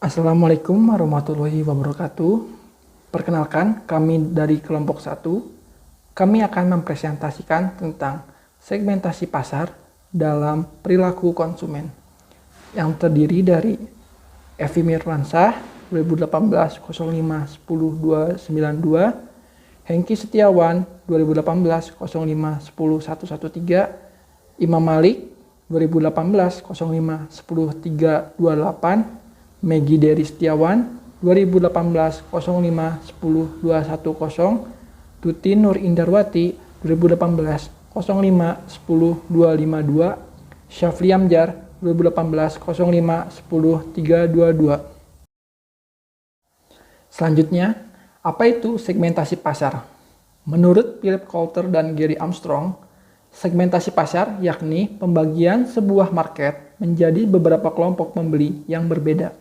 Assalamualaikum warahmatullahi wabarakatuh. Perkenalkan, kami dari kelompok 1. Kami akan mempresentasikan tentang segmentasi pasar dalam perilaku konsumen yang terdiri dari Evi Mirwansyah 2018-05-10-292, Hengki Setiawan 2018-05-10-113, Imam Malik 2018-05-10-328, Megi Dery Setiawan 2018-05-10-210, Tuti Nur Indarwati 2018-05-10-252, Syafli Amjar 2018-05-10-322. Selanjutnya, apa itu segmentasi pasar? Menurut Philip Coulter dan Gary Armstrong, segmentasi pasar yakni pembagian sebuah market menjadi beberapa kelompok pembeli yang berbeda.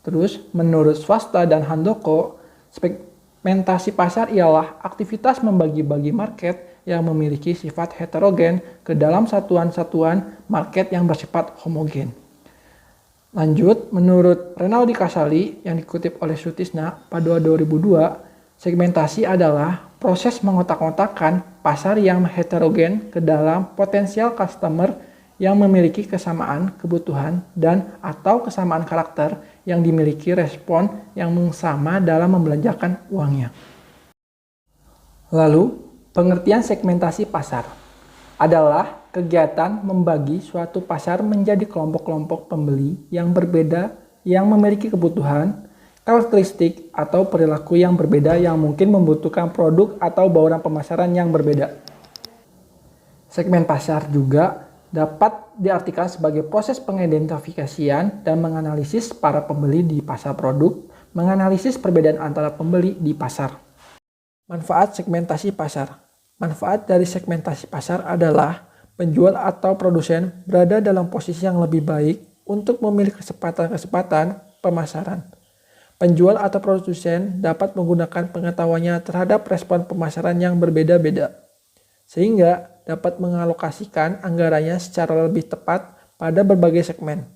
Terus, menurut Swasta dan Handoko, segmentasi pasar ialah aktivitas membagi-bagi market yang memiliki sifat heterogen ke dalam satuan-satuan market yang bersifat homogen. Lanjut, menurut Renaldi Kasali yang dikutip oleh Sutisna pada 2002, segmentasi adalah proses mengotak-ngotakkan pasar yang heterogen ke dalam potensial customer yang memiliki kesamaan kebutuhan dan atau kesamaan karakter yang dimiliki respon yang sama dalam membelanjakan uangnya. Lalu, pengertian segmentasi pasar adalah kegiatan membagi suatu pasar menjadi kelompok-kelompok pembeli yang berbeda yang memiliki kebutuhan, karakteristik, atau perilaku yang berbeda yang mungkin membutuhkan produk atau bauran pemasaran yang berbeda. Segmen pasar juga dapat diartikan sebagai proses pengidentifikasian dan menganalisis para pembeli di pasar produk, menganalisis perbedaan antara pembeli di pasar. Manfaat segmentasi pasar. Manfaat dari segmentasi pasar adalah penjual atau produsen berada dalam posisi yang lebih baik untuk memilih kesempatan-kesempatan pemasaran. Penjual atau produsen dapat menggunakan pengetahuannya terhadap respon pemasaran yang berbeda-beda, sehingga dapat mengalokasikan anggarannya secara lebih tepat pada berbagai segmen.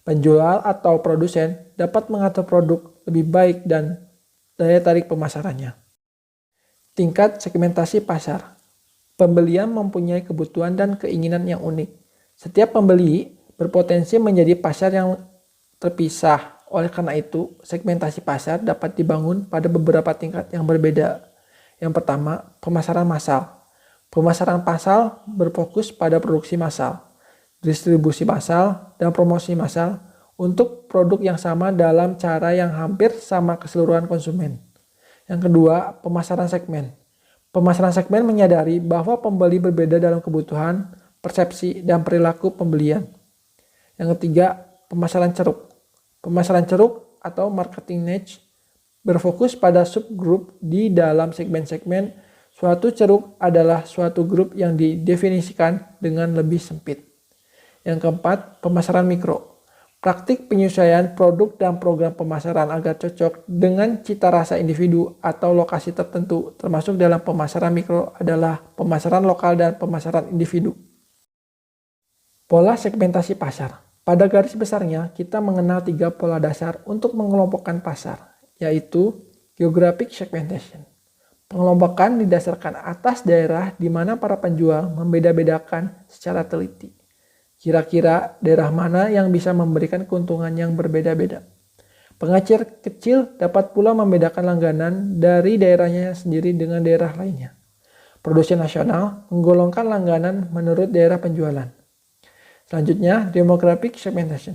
Penjual atau produsen dapat mengatur produk lebih baik dan daya tarik pemasarannya. Tingkat segmentasi pasar. Pembelian mempunyai kebutuhan dan keinginan yang unik. Setiap pembeli berpotensi menjadi pasar yang terpisah. Oleh karena itu, segmentasi pasar dapat dibangun pada beberapa tingkat yang berbeda. Yang pertama, pemasaran massal. Pemasaran massal berfokus pada produksi massal, distribusi massal, dan promosi massal untuk produk yang sama dalam cara yang hampir sama keseluruhan konsumen. Yang kedua, pemasaran segmen. Pemasaran segmen menyadari bahwa pembeli berbeda dalam kebutuhan, persepsi, dan perilaku pembelian. Yang ketiga, pemasaran ceruk. Pemasaran ceruk atau marketing niche berfokus pada subgrup di dalam segmen-segmen. Suatu ceruk adalah suatu grup yang didefinisikan dengan lebih sempit. Yang keempat, pemasaran mikro. Praktik penyesuaian produk dan program pemasaran agar cocok dengan cita rasa individu atau lokasi tertentu, termasuk dalam pemasaran mikro adalah pemasaran lokal dan pemasaran individu. Pola segmentasi pasar. Pada garis besarnya, kita mengenal 3 pola dasar untuk mengelompokkan pasar, yaitu geographic segmentation. Pengelompokan didasarkan atas daerah di mana para penjual membeda-bedakan secara teliti. Kira-kira daerah mana yang bisa memberikan keuntungan yang berbeda-beda. Pengacir kecil dapat pula membedakan langganan dari daerahnya sendiri dengan daerah lainnya. Produsen nasional menggolongkan langganan menurut daerah penjualan. Selanjutnya, demographic segmentation.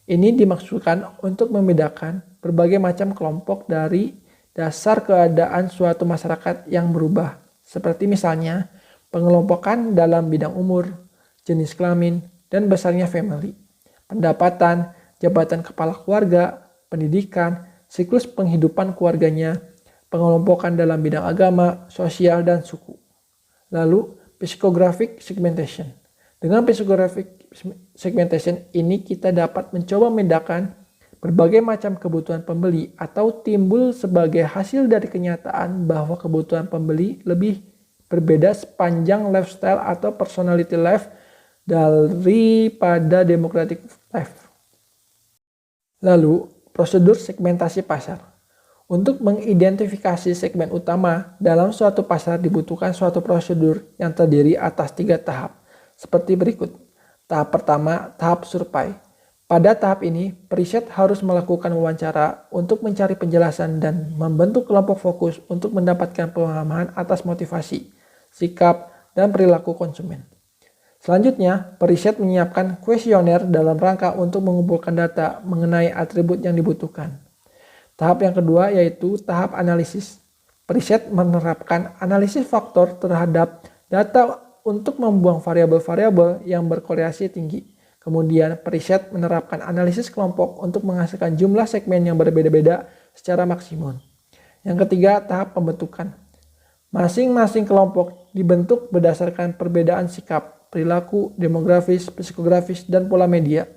Ini dimaksudkan untuk membedakan berbagai macam kelompok dari dasar keadaan suatu masyarakat yang berubah, seperti misalnya pengelompokan dalam bidang umur, jenis kelamin, dan besarnya family, pendapatan, jabatan kepala keluarga, pendidikan, siklus penghidupan keluarganya, pengelompokan dalam bidang agama, sosial, dan suku. Lalu, psychographic segmentation. Dengan psychographic segmentation ini kita dapat mencoba membedakan berbagai macam kebutuhan pembeli atau timbul sebagai hasil dari kenyataan bahwa kebutuhan pembeli lebih berbeda sepanjang lifestyle atau personality life daripada democratic life. Lalu, prosedur segmentasi pasar. Untuk mengidentifikasi segmen utama dalam suatu pasar dibutuhkan suatu prosedur yang terdiri atas 3 tahap, seperti berikut. Tahap pertama, tahap survei. Pada tahap ini, periset harus melakukan wawancara untuk mencari penjelasan dan membentuk kelompok fokus untuk mendapatkan pemahaman atas motivasi, sikap, dan perilaku konsumen. Selanjutnya, periset menyiapkan kuesioner dalam rangka untuk mengumpulkan data mengenai atribut yang dibutuhkan. Tahap yang kedua yaitu tahap analisis. Periset menerapkan analisis faktor terhadap data untuk membuang variabel-variabel yang berkorelasi tinggi. Kemudian, periset menerapkan analisis kelompok untuk menghasilkan jumlah segmen yang berbeda-beda secara maksimum. Yang ketiga, tahap pembentukan. Masing-masing kelompok dibentuk berdasarkan perbedaan sikap, perilaku, demografis, psikografis, dan pola media.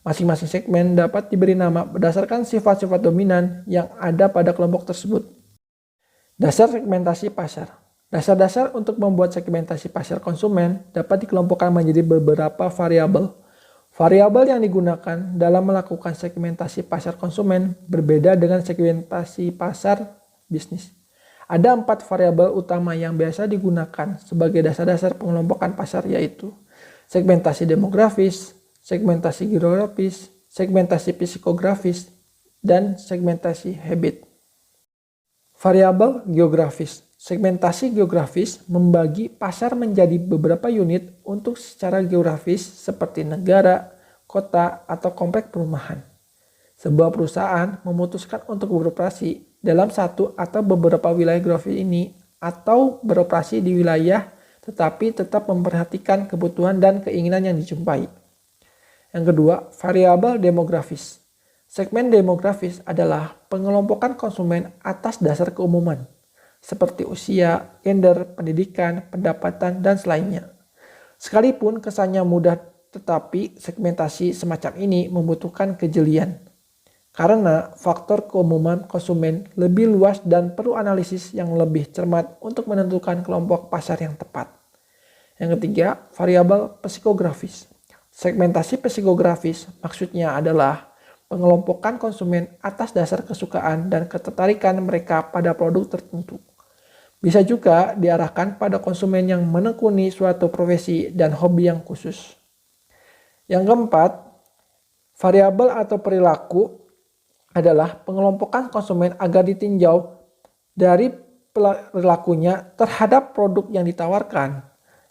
Masing-masing segmen dapat diberi nama berdasarkan sifat-sifat dominan yang ada pada kelompok tersebut. Dasar segmentasi pasar. Dasar-dasar untuk membuat segmentasi pasar konsumen dapat dikelompokkan menjadi beberapa variabel. Variabel yang digunakan dalam melakukan segmentasi pasar konsumen berbeda dengan segmentasi pasar bisnis. Ada 4 variabel utama yang biasa digunakan sebagai dasar-dasar pengelompokan pasar, yaitu segmentasi demografis, segmentasi geografis, segmentasi psikografis, dan segmentasi habit. Variabel geografis. Segmentasi geografis membagi pasar menjadi beberapa unit untuk secara geografis seperti negara, kota, atau kompleks perumahan. Sebuah perusahaan memutuskan untuk beroperasi dalam satu atau beberapa wilayah geografis ini atau beroperasi di wilayah tetapi tetap memperhatikan kebutuhan dan keinginan yang dijumpai. Yang kedua, variabel demografis. Segmen demografis adalah pengelompokan konsumen atas dasar keumuman, seperti usia, gender, pendidikan, pendapatan, dan selainnya. Sekalipun kesannya mudah, tetapi segmentasi semacam ini membutuhkan kejelian. Karena faktor keumuman konsumen lebih luas dan perlu analisis yang lebih cermat untuk menentukan kelompok pasar yang tepat. Yang ketiga, variabel psikografis. Segmentasi psikografis maksudnya adalah pengelompokan konsumen atas dasar kesukaan dan ketertarikan mereka pada produk tertentu. Bisa juga diarahkan pada konsumen yang menekuni suatu profesi dan hobi yang khusus. Yang keempat, variabel atau perilaku adalah pengelompokan konsumen agar ditinjau dari perilakunya terhadap produk yang ditawarkan,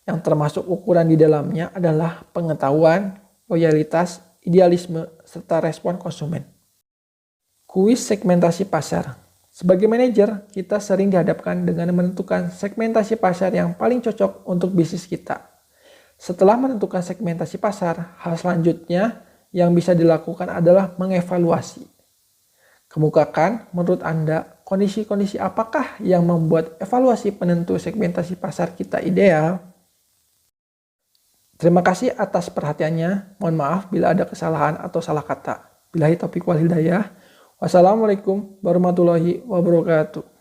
yang termasuk ukuran di dalamnya adalah pengetahuan, loyalitas, idealisme, serta respon konsumen. Kuis segmentasi pasar. Sebagai manajer, kita sering dihadapkan dengan menentukan segmentasi pasar yang paling cocok untuk bisnis kita. Setelah menentukan segmentasi pasar, hal selanjutnya yang bisa dilakukan adalah mengevaluasi. Kemukakan menurut Anda kondisi-kondisi apakah yang membuat evaluasi penentu segmentasi pasar kita ideal? Terima kasih atas perhatiannya. Mohon maaf bila ada kesalahan atau salah kata. Billahi taufiq wal hidayah. Wassalamualaikum warahmatullahi wabarakatuh.